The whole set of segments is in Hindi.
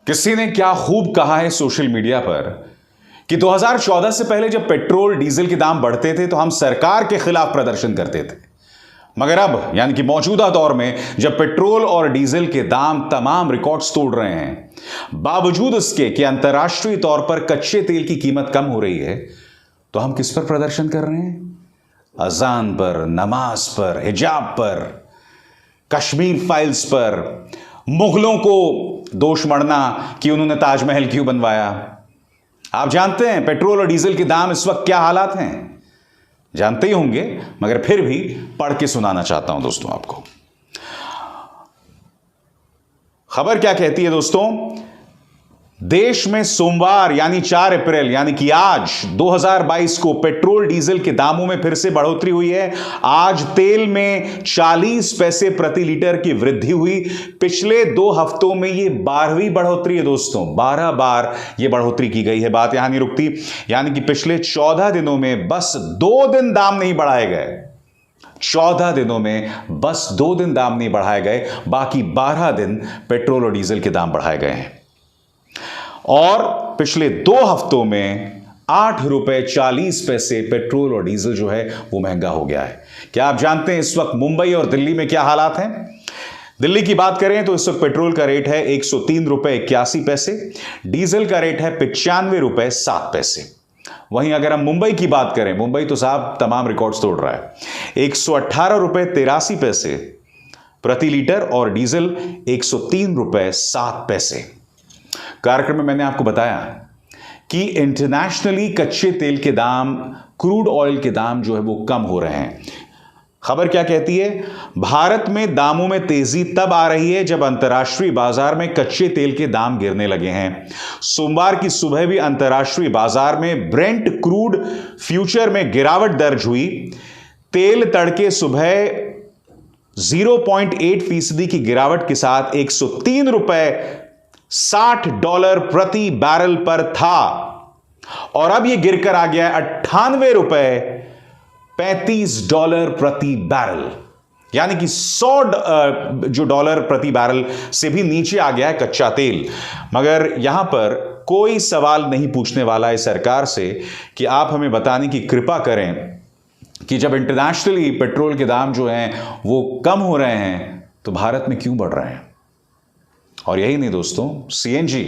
किसी ने क्या खूब कहा है सोशल मीडिया पर कि 2014 से पहले जब पेट्रोल डीजल के दाम बढ़ते थे तो हम सरकार के खिलाफ प्रदर्शन करते थे, मगर अब यानी कि मौजूदा दौर में जब पेट्रोल और डीजल के दाम तमाम रिकॉर्ड्स तोड़ रहे हैं, बावजूद उसके कि अंतर्राष्ट्रीय तौर पर कच्चे तेल की कीमत कम हो रही है, तो हम किस पर प्रदर्शन कर रहे हैं? अजान पर, नमाज पर, हिजाब पर, कश्मीर फाइल्स पर, मुगलों को दोष मढ़ना कि उन्होंने ताजमहल क्यों बनवाया। आप जानते हैं पेट्रोल और डीजल के दाम इस वक्त क्या हालात हैं, जानते ही होंगे, मगर फिर भी पढ़ के सुनाना चाहता हूं दोस्तों आपको। खबर क्या कहती है दोस्तों? देश में सोमवार यानी 4 अप्रैल यानी कि आज 2022 को पेट्रोल डीजल के दामों में फिर से बढ़ोतरी हुई है। आज तेल में 40 पैसे प्रति लीटर की वृद्धि हुई। पिछले 2 हफ्तों में यह 12वीं बढ़ोतरी है दोस्तों, 12 बार यह बढ़ोतरी की गई है। बात यहां नहीं रुकती, यानी कि पिछले 14 दिनों में बस 2 दिन दाम नहीं बढ़ाए गए। 14 दिनों में बस 2 दिन दाम नहीं बढ़ाए गए, बाकी 12 दिन पेट्रोल और डीजल के दाम बढ़ाए गए हैं। और पिछले 2 हफ्तों में 8 रुपए 40 पैसे पेट्रोल और डीजल जो है वो महंगा हो गया है। क्या आप जानते हैं इस वक्त मुंबई और दिल्ली में क्या हालात हैं? दिल्ली की बात करें तो इस वक्त पेट्रोल का रेट है 103 रुपए 81 पैसे, डीजल का रेट है 95 रुपए 7 पैसे। वहीं अगर हम मुंबई की बात करें, मुंबई तो साहब तमाम रिकॉर्ड्स तोड़ रहा है, 118 रुपए 83 पैसे प्रति लीटर और डीजल 103 रुपए 7 पैसे। कार्यक्रम में मैंने आपको बताया कि इंटरनेशनली कच्चे तेल के दाम, क्रूड ऑयल के दाम जो है वो कम हो रहे हैं। खबर क्या कहती है? भारत में दामों में तेजी तब आ रही है जब अंतर्राष्ट्रीय बाजार में कच्चे तेल के दाम गिरने लगे हैं। सोमवार की सुबह भी अंतर्राष्ट्रीय बाजार में ब्रेंट क्रूड फ्यूचर में गिरावट दर्ज हुई। तेल तड़के सुबह 0.8% की गिरावट के साथ 103 रुपए 60 डॉलर प्रति बैरल पर था और अब यह गिरकर आ गया है 98 रुपए 35 डॉलर प्रति बैरल, यानी कि 100 जो डॉलर प्रति बैरल से भी नीचे आ गया है कच्चा तेल। मगर यहां पर कोई सवाल नहीं पूछने वाला है सरकार से कि आप हमें बताने की कृपा करें कि जब इंटरनेशनली पेट्रोल के दाम जो हैं वो कम हो रहे हैं तो भारत में क्यों बढ़ रहे हैं? और यही नहीं दोस्तों, सीएनजी,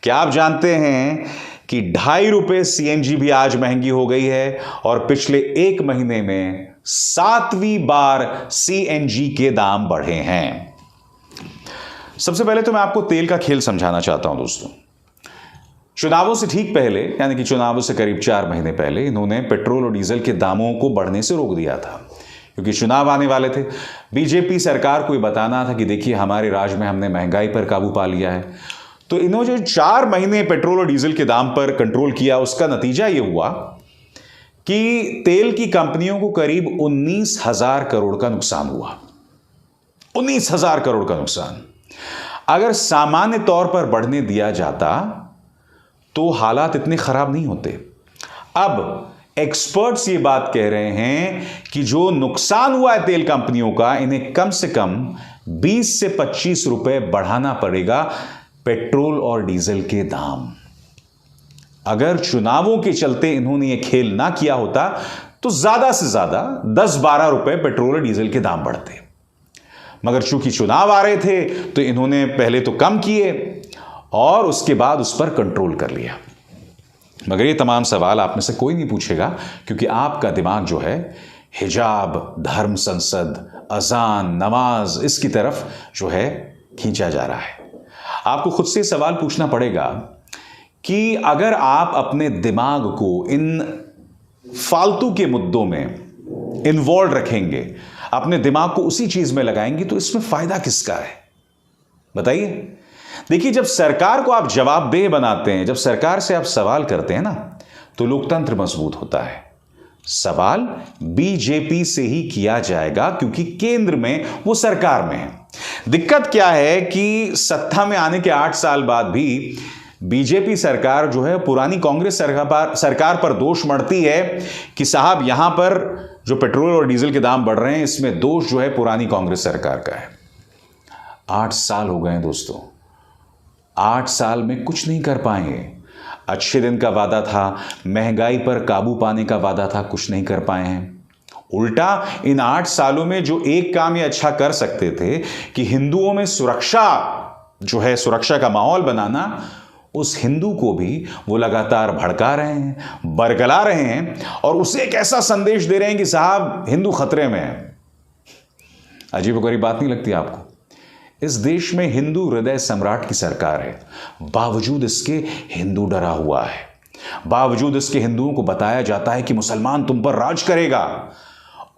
क्या आप जानते हैं कि 2.5 रुपए सीएनजी भी आज महंगी हो गई है और पिछले 1 महीने में 7वीं बार सीएनजी के दाम बढ़े हैं। सबसे पहले तो मैं आपको तेल का खेल समझाना चाहता हूं दोस्तों। चुनावों से ठीक पहले, यानी कि चुनावों से करीब 4 महीने पहले, इन्होंने पेट्रोल और डीजल के दामों को बढ़ने से रोक दिया था क्योंकि चुनाव आने वाले थे। बीजेपी सरकार को ये बताना था कि देखिए हमारे राज में हमने महंगाई पर काबू पा लिया है। तो इन्होंने जो 4 महीने पेट्रोल और डीजल के दाम पर कंट्रोल किया, उसका नतीजा ये हुआ कि तेल की कंपनियों को करीब 19,000 करोड़ का नुकसान हुआ। 19,000 करोड़ का नुकसान। अगर सामान्य तौर पर बढ़ने दिया जाता तो हालात इतने खराब नहीं होते। अब एक्सपर्ट्स ये बात कह रहे हैं कि जो नुकसान हुआ है तेल कंपनियों का, इन्हें कम से कम 20 से 25 रुपए बढ़ाना पड़ेगा पेट्रोल और डीजल के दाम। अगर चुनावों के चलते इन्होंने ये खेल ना किया होता तो ज्यादा से ज्यादा 10-12 रुपए पेट्रोल और डीजल के दाम बढ़ते। मगर चूंकि चुनाव आ रहे थे तो इन्होंने पहले तो कम किए और उसके बाद उस पर कंट्रोल कर लिया। मगर ये तमाम सवाल आप में से कोई नहीं पूछेगा क्योंकि आपका दिमाग जो है हिजाब, धर्म संसद, अजान, नमाज, इसकी तरफ जो है खींचा जा रहा है। आपको खुद से सवाल पूछना पड़ेगा कि अगर आप अपने दिमाग को इन फालतू के मुद्दों में इन्वॉल्व रखेंगे, अपने दिमाग को उसी चीज में लगाएंगे, तो इसमें फायदा किसका है? बताइए। देखिए, जब सरकार को आप जवाबदेह बनाते हैं, जब सरकार से आप सवाल करते हैं ना, तो लोकतंत्र मजबूत होता है। सवाल बीजेपी से ही किया जाएगा क्योंकि केंद्र में वो सरकार में है। दिक्कत क्या है कि सत्ता में आने के 8 साल बाद भी बीजेपी सरकार जो है पुरानी कांग्रेस सरकार पर दोष मढ़ती है कि साहब यहां पर जो पेट्रोल और डीजल के दाम बढ़ रहे हैं, इसमें दोष जो है पुरानी कांग्रेस सरकार का है। 8 साल हो गए हैं दोस्तों, 8 साल में कुछ नहीं कर पाए। अच्छे दिन का वादा था, महंगाई पर काबू पाने का वादा था, कुछ नहीं कर पाए हैं। उल्टा इन 8 सालों में जो एक काम ये अच्छा कर सकते थे कि हिंदुओं में सुरक्षा जो है, सुरक्षा का माहौल बनाना, उस हिंदू को भी वो लगातार भड़का रहे हैं, बरगला रहे हैं और उसे एक ऐसा संदेश दे रहे हैं कि साहब हिंदू खतरे में है। अजीबोगरीब बात नहीं लगती आपको? इस देश में हिंदू हृदय सम्राट की सरकार है, बावजूद इसके हिंदू डरा हुआ है, बावजूद इसके हिंदुओं को बताया जाता है कि मुसलमान तुम पर राज करेगा।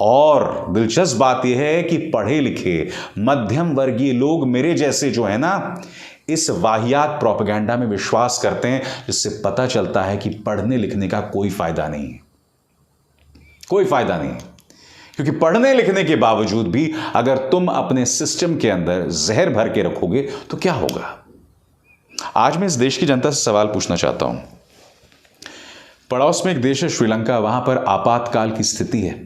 और दिलचस्प बात यह है कि पढ़े लिखे मध्यम वर्गीय लोग मेरे जैसे जो है ना, इस वाहियात प्रोपेगेंडा में विश्वास करते हैं, जिससे पता चलता है कि पढ़ने लिखने का कोई फायदा नहीं है, कोई फायदा नहीं है। क्योंकि पढ़ने लिखने के बावजूद भी अगर तुम अपने सिस्टम के अंदर जहर भर के रखोगे तो क्या होगा? आज मैं इस देश की जनता से सवाल पूछना चाहता हूं। पड़ोस में एक देश है श्रीलंका, वहां पर आपातकाल की स्थिति है।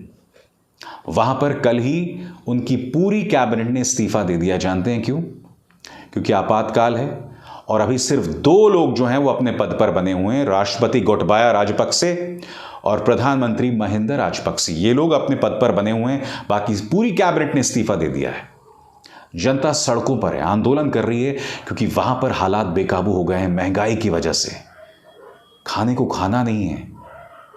वहां पर कल ही उनकी पूरी कैबिनेट ने इस्तीफा दे दिया। जानते हैं क्यों? क्योंकि आपातकाल है और अभी सिर्फ 2 लोग जो हैं वो अपने पद पर बने हुए हैं, राष्ट्रपति गोटबाया राजपक्से और प्रधानमंत्री महिंदा राजपक्से। ये लोग अपने पद पर बने हुए हैं, बाकी पूरी कैबिनेट ने इस्तीफा दे दिया है। जनता सड़कों पर है, आंदोलन कर रही है, क्योंकि वहां पर हालात बेकाबू हो गए हैं महंगाई की वजह से। खाने को खाना नहीं है,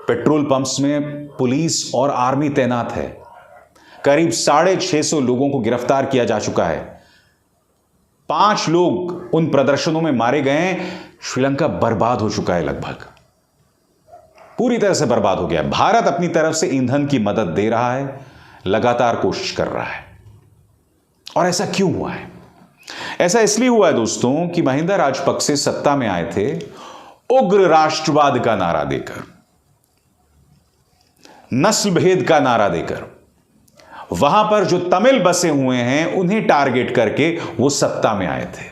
पेट्रोल पंप्स में पुलिस और आर्मी तैनात है, करीब 650 लोगों को गिरफ्तार किया जा चुका है, 5 लोग उन प्रदर्शनों में मारे गए हैं। श्रीलंका बर्बाद हो चुका है, लगभग पूरी तरह से बर्बाद हो गया। भारत अपनी तरफ से ईंधन की मदद दे रहा है, लगातार कोशिश कर रहा है। और ऐसा क्यों हुआ है? ऐसा इसलिए हुआ है दोस्तों कि महिंदा राजपक्से सत्ता में आए थे उग्र राष्ट्रवाद का नारा देकर, नस्ल भेद का नारा देकर। वहां पर जो तमिल बसे हुए हैं उन्हें टारगेट करके वो सत्ता में आए थे।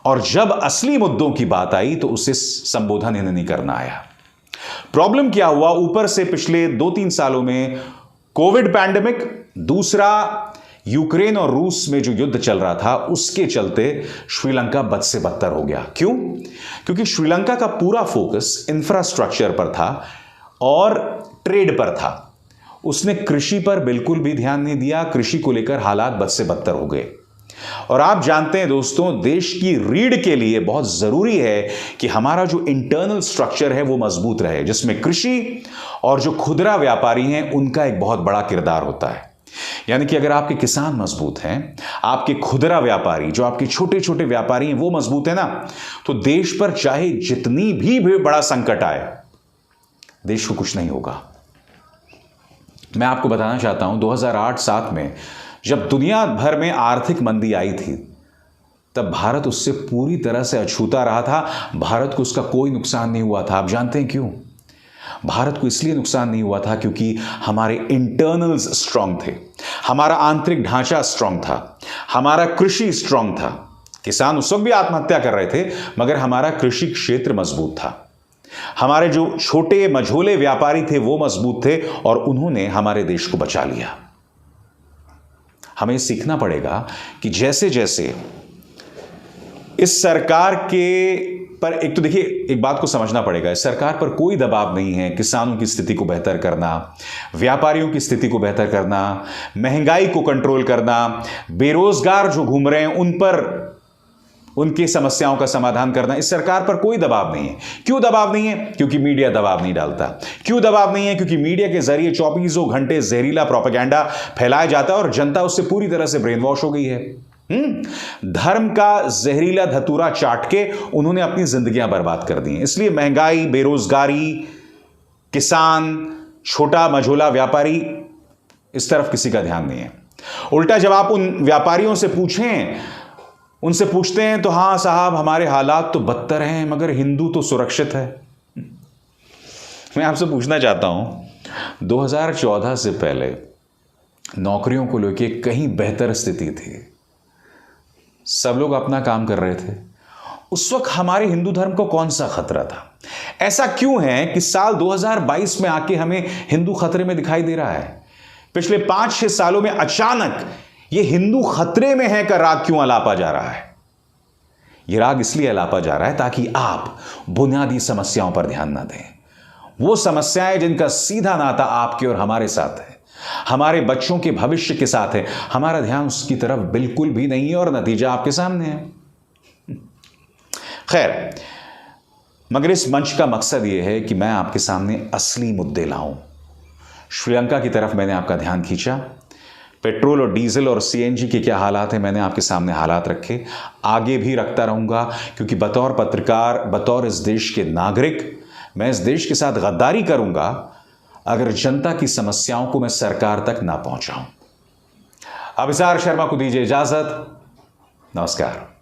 और जब असली मुद्दों की बात आई तो उसे संबोधन इन्हें नहीं करना आया। प्रॉब्लम क्या हुआ? ऊपर से पिछले 2-3 सालों में कोविड पैंडेमिक, दूसरा यूक्रेन और रूस में जो युद्ध चल रहा था उसके चलते श्रीलंका बद से बदतर हो गया। क्यों? क्योंकि श्रीलंका का पूरा फोकस इंफ्रास्ट्रक्चर पर था और ट्रेड पर था। उसने कृषि पर बिल्कुल भी ध्यान नहीं दिया। कृषि को लेकर हालात बद से बदतर हो गए। और आप जानते हैं दोस्तों, देश की रीढ़ के लिए बहुत जरूरी है कि हमारा जो इंटरनल स्ट्रक्चर है वो मजबूत रहे, जिसमें कृषि और जो खुदरा व्यापारी हैं उनका एक बहुत बड़ा किरदार होता है। यानी कि अगर आपके किसान मजबूत हैं, आपके खुदरा व्यापारी, जो आपके छोटे छोटे व्यापारी हैं, वो मजबूत है ना, तो देश पर चाहे जितनी भी बड़ा संकट आए, देश को कुछ नहीं होगा। मैं आपको बताना चाहता हूं, 2008-7 में जब दुनिया भर में आर्थिक मंदी आई थी, तब भारत उससे पूरी तरह से अछूता रहा था। भारत को उसका कोई नुकसान नहीं हुआ था। आप जानते हैं क्यों? भारत को इसलिए नुकसान नहीं हुआ था क्योंकि हमारे इंटरनल्स स्ट्रांग थे, हमारा आंतरिक ढांचा स्ट्रांग था, हमारा कृषि स्ट्रांग था। किसान उस वक्त भी आत्महत्या कर रहे थे, मगर हमारा कृषि क्षेत्र मजबूत था। हमारे जो छोटे मझोले व्यापारी थे वो मजबूत थे और उन्होंने हमारे देश को बचा लिया। हमें सीखना पड़ेगा कि जैसे जैसे इस सरकार के पर, एक तो देखिए, एक बात को समझना पड़ेगा, इस सरकार पर कोई दबाव नहीं है किसानों की स्थिति को बेहतर करना, व्यापारियों की स्थिति को बेहतर करना, महंगाई को कंट्रोल करना, बेरोजगार जो घूम रहे हैं उन पर उनकी समस्याओं का समाधान करना। इस सरकार पर कोई दबाव नहीं है। क्यों दबाव नहीं है? क्योंकि मीडिया दबाव नहीं डालता। क्यों दबाव नहीं है? क्योंकि मीडिया के जरिए 24 घंटे जहरीला प्रोपेगेंडा फैलाया जाता है और जनता उससे पूरी तरह से ब्रेन वॉश हो गई है। धर्म का जहरीला धतूरा चाट के उन्होंने अपनी जिंदगियां बर्बाद कर दी हैं। इसलिए महंगाई, बेरोजगारी, किसान, छोटा मझोला व्यापारी, इस तरफ किसी का ध्यान नहीं है। उल्टा जब आप उन व्यापारियों से उनसे पूछते हैं तो हाँ साहब, हमारे हालात तो बदतर हैं, मगर हिंदू तो सुरक्षित है। मैं आपसे पूछना चाहता हूं, 2014 से पहले नौकरियों को लेकर कहीं बेहतर स्थिति थी, सब लोग अपना काम कर रहे थे। उस वक्त हमारे हिंदू धर्म को कौन सा खतरा था? ऐसा क्यों है कि साल 2022 में आके हमें हिंदू खतरे में दिखाई दे रहा है? पिछले 5-6 सालों में अचानक यह हिंदू खतरे में है का राग क्यों अलापा जा रहा है? यह राग इसलिए अलापा जा रहा है ताकि आप बुनियादी समस्याओं पर ध्यान ना दें। वो समस्याएं जिनका सीधा नाता आपके और हमारे साथ है, हमारे बच्चों के भविष्य के साथ है, हमारा ध्यान उसकी तरफ बिल्कुल भी नहीं है और नतीजा आपके सामने है। खैर, मगर इस मंच का मकसद यह है कि मैं आपके सामने असली मुद्दे लाऊं। श्रीलंका की तरफ मैंने आपका ध्यान खींचा, पेट्रोल और डीजल और सीएनजी के क्या हालात हैं मैंने आपके सामने हालात रखे, आगे भी रखता रहूंगा, क्योंकि बतौर पत्रकार, बतौर इस देश के नागरिक, मैं इस देश के साथ गद्दारी करूंगा अगर जनता की समस्याओं को मैं सरकार तक ना पहुंचाऊं। अभिसार शर्मा को दीजिए इजाजत। नमस्कार।